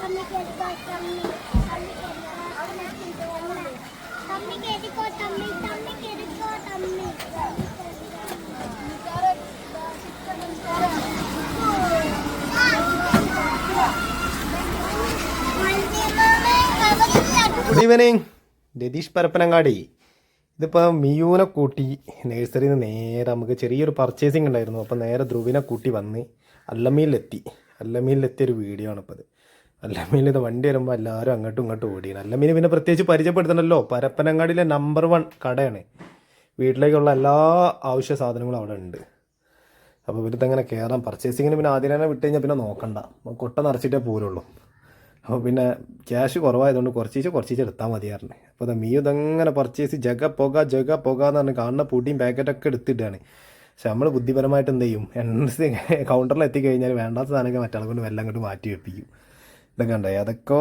Good evening. Ratheesh Parappanangadi. ഇതിപ്പോൾ മിയൂനെ കൂട്ടി നേഴ്സറിയിൽ നിന്ന് നേരെ നമുക്ക് ചെറിയൊരു പർച്ചേസിങ് ഉണ്ടായിരുന്നു. അപ്പോൾ നേരെ ധ്രുവിനെ കൂട്ടി വന്ന് അല്ലമീനിലെത്തിയൊരു വീഡിയോ ആണിപ്പോൾ അത്. അല്ലമീനിൽ ഇത് വണ്ടി വരുമ്പോൾ എല്ലാവരും അങ്ങോട്ടും ഇങ്ങോട്ടും ഓടിയാണ്. അല്ലമീൻ പിന്നെ പ്രത്യേകിച്ച് പരിചയപ്പെടുത്തണമല്ലോ, പരപ്പനങ്ങാടിയിലെ നമ്പർ 1 കടയാണ്. വീട്ടിലേക്കുള്ള എല്ലാ ആവശ്യ സാധനങ്ങളും അവിടെ ഉണ്ട്. അപ്പോൾ ഇവരിതങ്ങനെ കയറാം. പർച്ചേസിങ്ങിന് പിന്നെ ആദ്യം തന്നെ വിട്ട് കഴിഞ്ഞാൽ പിന്നെ നോക്കണ്ട, കൊട്ട നിറച്ചിട്ടേ പോരുള്ളൂ. അപ്പോൾ പിന്നെ ക്യാഷ് കുറവായതുകൊണ്ട് കുറച്ച് എടുത്താൽ മതിയായിരുന്നു. അപ്പോൾ അത് മീ ഇതങ്ങനെ പർച്ചേസ് ജഗ പുക എന്ന് പറഞ്ഞ് കാണുന്ന പൊടിയും പാക്കറ്റൊക്കെ എടുത്തിട്ടാണ്. പക്ഷെ നമ്മൾ ബുദ്ധിപരമായിട്ട് എന്ത് ചെയ്യും, കൗണ്ടറിൽ എത്തിക്കഴിഞ്ഞാൽ വേണ്ടാത്ത സാധനമൊക്കെ മറ്റാളെ കൊണ്ട് വെള്ളം അങ്ങോട്ട് മാറ്റി വെപ്പിക്കും. ഇതൊക്കെ ഉണ്ടായി, അതൊക്കെ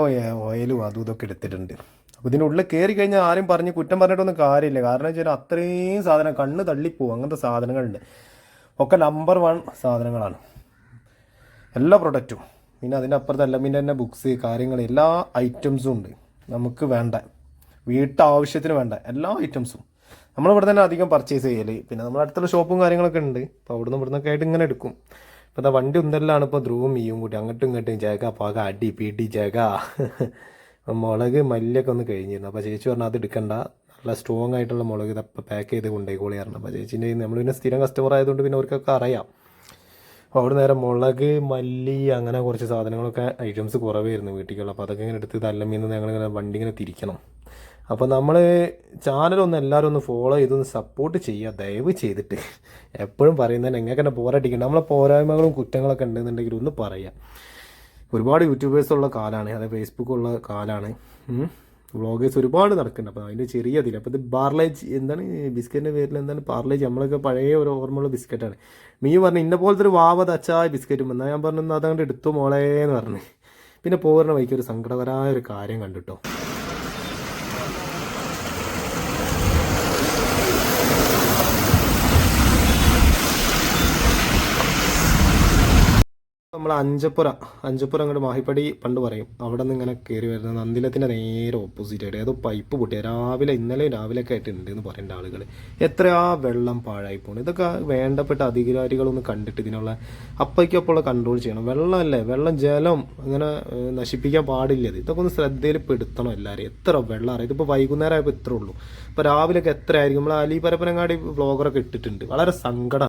ഓയിലും അതും ഇതൊക്കെ എടുത്തിട്ടുണ്ട്. അപ്പോൾ ഇതിനുള്ളിൽ കയറി കഴിഞ്ഞാൽ ആരും പറഞ്ഞ് കുറ്റം പറഞ്ഞിട്ടൊന്നും കാര്യമില്ല. കാരണം വെച്ചാൽ അത്രയും സാധനം കണ്ണ് തള്ളിപ്പോവും. അങ്ങനത്തെ സാധനങ്ങളുണ്ട്. ഒക്കെ നമ്പർ 1 സാധനങ്ങളാണ് എല്ലാ പ്രൊഡക്റ്റും. പിന്നെ അതിൻ്റെ അപ്പുറത്ത് അല്ലമീൻ്റെ തന്നെ ബുക്സ് കാര്യങ്ങൾ എല്ലാ ഐറ്റംസും ഉണ്ട്. നമുക്ക് വേണ്ട വീട്ടാവശ്യത്തിന് വേണ്ട എല്ലാ ഐറ്റംസും നമ്മളിവിടെ തന്നെ അധികം പർച്ചേസ് ചെയ്യൽ. പിന്നെ നമ്മുടെ അടുത്തുള്ള ഷോപ്പും കാര്യങ്ങളൊക്കെ ഉണ്ട്. അപ്പോൾ ഇവിടുന്നൊക്കെ ആയിട്ട് ഇങ്ങനെ എടുക്കും. ഇപ്പോൾ എന്താ വണ്ടി ഒന്നെല്ലാണ് ഇപ്പോൾ ധ്രുവും മീയും കൂട്ടി അങ്ങോട്ടും ഇങ്ങോട്ടും ജഗ പാക അടി പീടി ജഗ മുളക് മല്ലിയൊക്കെ ഒന്ന് കഴിഞ്ഞിരുന്നു. അപ്പോൾ ചേച്ചി പറഞ്ഞാൽ അത് എടുക്കണ്ട, നല്ല സ്ട്രോങ് ആയിട്ടുള്ള മുളക് ഇതപ്പോൾ പാക്ക് ചെയ്ത് കൊണ്ടുപോയിക്കോളിയായിരുന്നു. അപ്പോൾ ചേച്ചീൻ്റെ നമ്മൾ പിന്നെ സ്ഥിരം കസ്റ്റമർ ആയതുകൊണ്ട് പിന്നെ അവർക്കൊക്കെ അറിയാം. അപ്പോൾ അവിടെ നേരെ മുളക് മല്ലി അങ്ങനെ കുറച്ച് സാധനങ്ങളൊക്കെ ഐറ്റംസ് കുറവായിരുന്നു വീട്ടിലുള്ള. അപ്പോൾ അതൊക്കെ ഇങ്ങനെ എടുത്ത് തല്ലമീന്ന് ഞങ്ങളിങ്ങനെ വണ്ടി ഇങ്ങനെ തിരിക്കണം. അപ്പോൾ നമ്മൾ ചാനലൊന്ന് എല്ലാവരും ഒന്ന് ഫോളോ ചെയ്തൊന്ന് സപ്പോർട്ട് ചെയ്യുക ദയവ് ചെയ്തിട്ട്. എപ്പോഴും പറയുന്നതിന് എങ്ങനെ തന്നെ പോരാട്ടിക്കണം. നമ്മളെ പോരായ്മകളും കുറ്റങ്ങളൊക്കെ ഉണ്ടെന്നുണ്ടെങ്കിൽ ഒന്ന് പറയുക. ഒരുപാട് യൂട്യൂബേഴ്സുള്ള കാലമാണ്, അതായത് ഫേസ്ബുക്കുള്ള കാലമാണ്. വ്ളോഗേഴ്സ് ഒരുപാട് നടക്കുന്നുണ്ട്. അപ്പോൾ അതിൻ്റെ ചെറിയ ഇതിൽ അപ്പോൾ ഇത് പാർലേജ് എന്താണ് ബിസ്ക്കറ്റിൻ്റെ പേരിൽ എന്താണ് പാർലേജ്, നമ്മളൊക്കെ പഴയ ഒരു ഓർമ്മയുള്ള ബിസ്ക്കറ്റാണ്. മീ പറഞ്ഞു ഇന്ന പോലത്തെ ഒരു വാവതച്ചായ ബിസ്ക്കറ്റും എന്നാൽ ഞാൻ പറഞ്ഞു അതങ്ങോട്ട് എടുത്തു മോളേന്ന് പറഞ്ഞു. പിന്നെ പോരുന്ന വഴിക്ക് ഒരു സങ്കടകരമായ ഒരു കാര്യം കണ്ടിട്ടോ. നമ്മൾ അഞ്ചപ്പുറ അങ്ങോട്ട് മാഹിപ്പടി പണ്ട് പറയും, അവിടെ നിന്ന് ഇങ്ങനെ കയറി വരുന്നത് നന്ദിലത്തിൻ്റെ നേരെ ഓപ്പോസിറ്റ് ആയിട്ട് ഏതോ പൈപ്പ് പൊട്ടിയ ഇന്നലെ രാവിലെയൊക്കെ ആയിട്ട് ഉണ്ട് എന്ന് പറയേണ്ട ആളുകൾ. എത്രയാ വെള്ളം പാഴായി പോകുന്നത്. ഇതൊക്കെ വേണ്ടപ്പെട്ട അധികാരികളൊന്ന് കണ്ടിട്ട് ഇതിനുള്ള അപ്പയ്ക്കൊപ്പമുള്ള കൺട്രോൾ ചെയ്യണം. വെള്ളമല്ലേ, ജലം അങ്ങനെ നശിപ്പിക്കാൻ പാടില്ല. ഇതൊക്കെ ഒന്ന് ശ്രദ്ധയിൽ പെടുത്തണം എല്ലാവരും. എത്ര വെള്ളം അറിയാം. ഇതിപ്പോൾ വൈകുന്നേരം ആയപ്പോൾ ഇത്രേ ഉള്ളൂ. ഇപ്പോൾ രാവിലെയൊക്കെ എത്ര ആയിരിക്കും. നമ്മൾ അലി പരപ്പനങ്ങാടി വ്ളോഗറൊക്കെ ഇട്ടിട്ടുണ്ട്. വളരെ സങ്കടം.